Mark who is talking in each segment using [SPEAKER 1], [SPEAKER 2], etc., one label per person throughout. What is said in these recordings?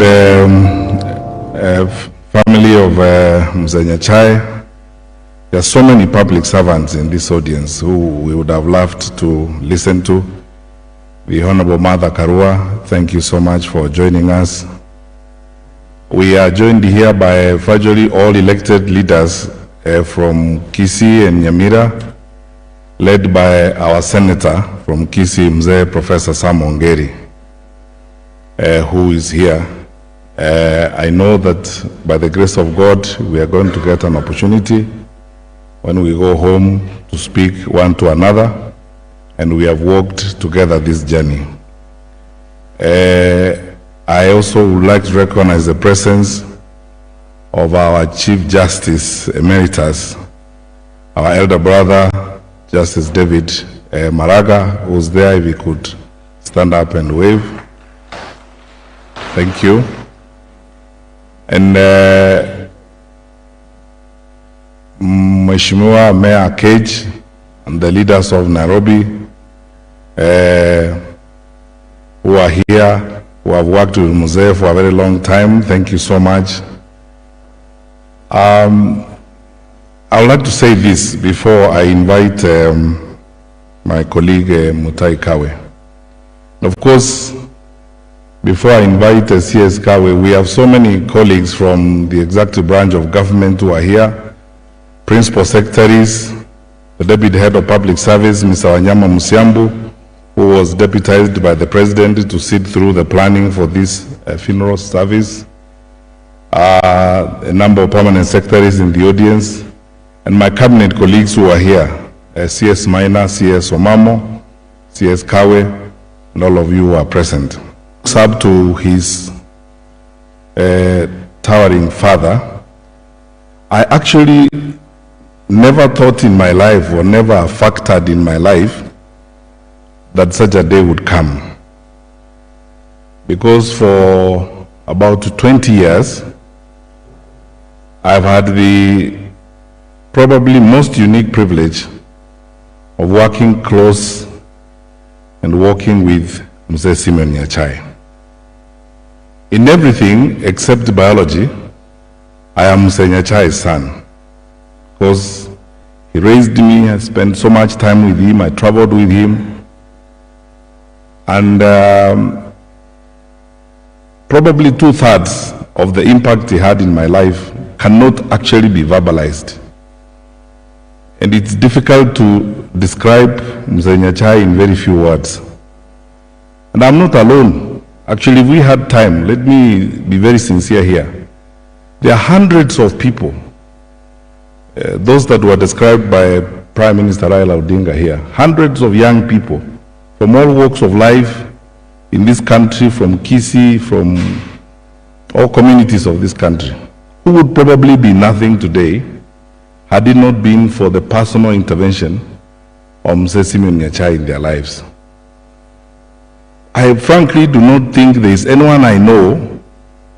[SPEAKER 1] and family of Mzee Nyachae. There are so many public servants in this audience who we would have loved to listen to. The Honorable Martha Karua, thank you so much for joining us. We are joined here by virtually all elected leaders from Kisii and Nyamira, led by our senator from Kisii, Mzee Professor Sam Ongeri, who is here. I know that by the grace of God, we are going to get an opportunity when we go home to speak one to another, and we have walked together this journey. I also would like to recognize the presence of our Chief Justice Emeritus, our elder brother, Justice David Maraga, who's there. If he could stand up and wave. Thank you. And Mheshimiwa Mayor Cage and the leaders of Nairobi who are here, who have worked with Mzee for a very long time, thank you so much. I would like to say this before I invite my colleague Mutahi Kagwe. Of course, before I invite CS Kagwe, we have so many colleagues from the executive branch of government who are here, principal secretaries, the deputy head of public service, Mr. Wanyama Musiambu, who was deputized by the president to sit through the planning for this funeral service, a number of permanent secretaries in the audience, and my cabinet colleagues who are here, CS Maina, CS Omamo, CS Kagwe, and all of you who are present. Up to his towering father, I actually never thought in my life, or never factored in my life, that such a day would come. Because for about 20 years, I've had the probably most unique privilege of working close and working with Mzee Simeon Nyachae. In everything except biology, I am Mzee Nyachae's son, because he raised me. I spent so much time with him, I traveled with him, and probably 2/3 of the impact he had in my life cannot actually be verbalized. And it's difficult to describe Mzee Nyachae in very few words. And I'm not alone. Actually, if we had time, let me be very sincere here. There are hundreds of people, those that were described by Prime Minister Raila Odinga here, hundreds of young people from all walks of life in this country, from Kisii, from all communities of this country, who would probably be nothing today had it not been for the personal intervention of Mzee Simeon Nyachae in their lives. I frankly do not think there is anyone I know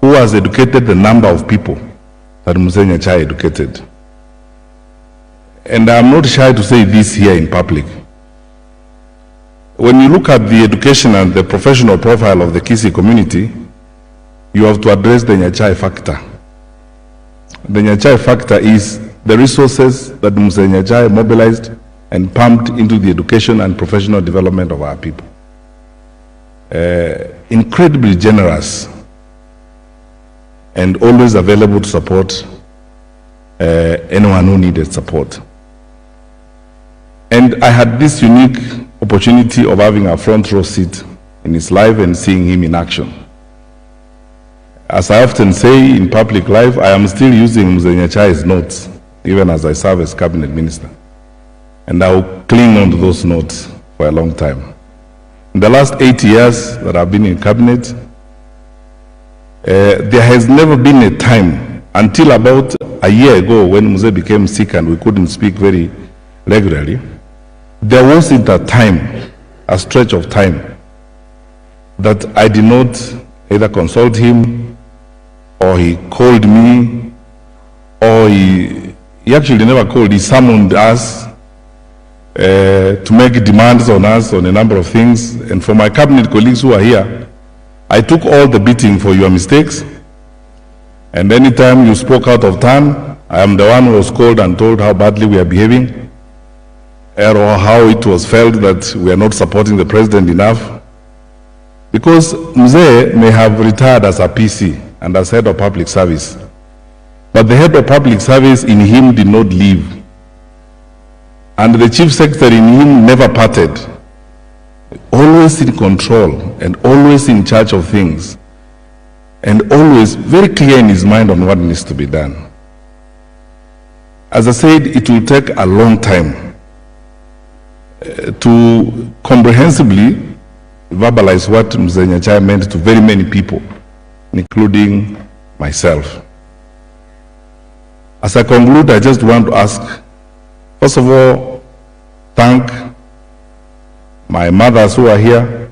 [SPEAKER 1] who has educated the number of people that Mzee Nyachae educated. And I'm not shy to say this here in public. When you look at the education and the professional profile of the Kisii community, you have to address the Nyachae factor. The Nyachae factor is the resources that Mzee Nyachae mobilized and pumped into the education and professional development of our people. Incredibly generous and always available to support anyone who needed support. And I had this unique opportunity of having a front row seat in his life and seeing him in action. As I often say in public life, I am still using Mzee Nyachae's notes, even as I serve as cabinet minister. And I will cling on to those notes for a long time. In the last 8 years that I've been in cabinet, there has never been a time, until about a year ago when Mzee became sick and we couldn't speak very regularly, there wasn't a time, a stretch of time, that I did not either consult him, or he called me, or he actually never called, he summoned us to make demands on us on a number of things. And for my cabinet colleagues who are here, I took all the beating for your mistakes, and anytime you spoke out of turn, I am the one who was called and told how badly we are behaving, or how it was felt that we are not supporting the president enough. Because Mzee may have retired as a PC and as head of public service, but the head of public service in him did not leave. And the chief secretary in him never parted. Always in control and always in charge of things, and always very clear in his mind on what needs to be done. As I said, it will take a long time to comprehensively verbalize what Mzee Nyachae meant to very many people, including myself. As I conclude, I just want to ask, first of all, thank my mothers who are here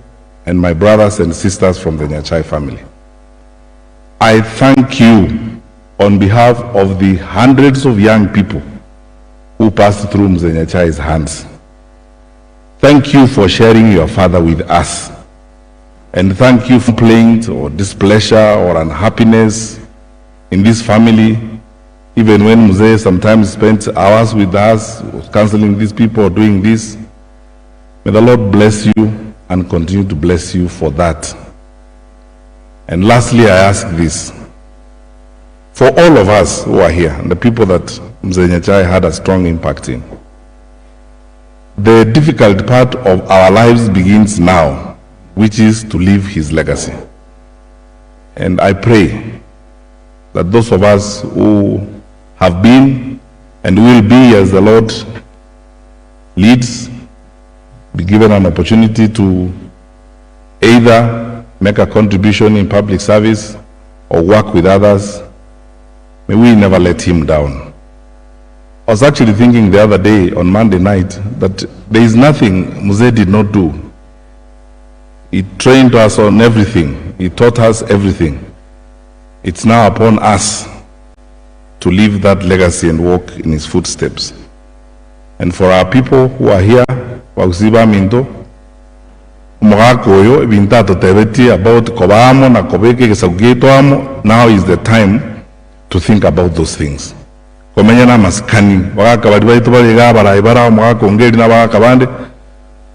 [SPEAKER 1] and my brothers and sisters from the Nyachae family. I thank you on behalf of the hundreds of young people who passed through Mzee Nyachae's hands. Thank you for sharing your father with us. And thank you for complaint or displeasure or unhappiness in this family, even when Mzee sometimes spent hours with us, counseling these people or doing this. May the Lord bless you and continue to bless you for that. And lastly, I ask this. For all of us who are here, and the people that Mzee Nyachae had a strong impact in, the difficult part of our lives begins now, which is to leave his legacy. And I pray that those of us who have been and will be, as the Lord leads, be given an opportunity to either make a contribution in public service or work with others. May we never let him down. I was actually thinking the other day on Monday night that there is nothing Mzee did not do. He trained us on everything. He taught us everything. It's now upon us to leave that legacy and walk in his footsteps. And for our people who are here, wakusiba minto, umagakoyo ibintato tebeti about kobamo na kobeke kesaugeto amo, now is the time to think about those things. Komenyana maskani, waka badibaito baliga baraibara, umagako ongeri na waka bande,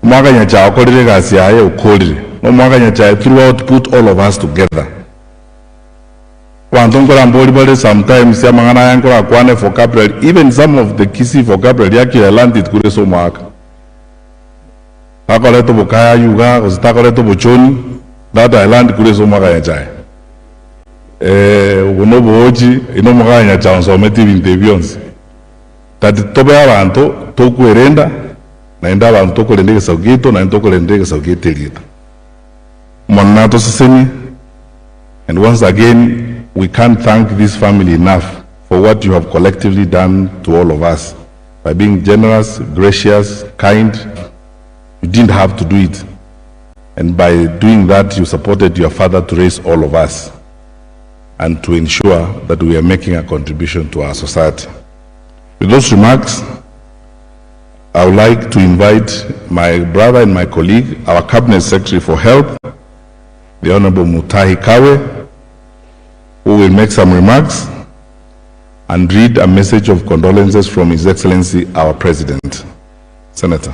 [SPEAKER 1] umaga Nyachae okolire gasi yae ukolire. No umaga Nyachae throughout put all of us together. Wantongola mboli bale sometimes ya mangana yankola kwane vocabulary, even some of the Kisii vocabulary yaki I learned it kule so mwaka. Takoleto bukaya yuga, ozitakoleto buchoni, that I learned kule so mwaka Nyachae. Unobo oji, ino mwaka Nyachae onsometi bintebionzi. Tati tobe abantu, toku erenda, na enda abantu toko lendeke saugito, na entoko lendeke saugite lita. Mwanato sisemi, and once again, we can't thank this family enough for what you have collectively done to all of us. By being generous, gracious, kind, you didn't have to do it. And by doing that, you supported your father to raise all of us and to ensure that we are making a contribution to our society. With those remarks, I would like to invite my brother and my colleague, our Cabinet Secretary for Health, the Honorable Mutahi Kagwe, who will make some remarks and read a message of condolences from His Excellency, our President. Senator.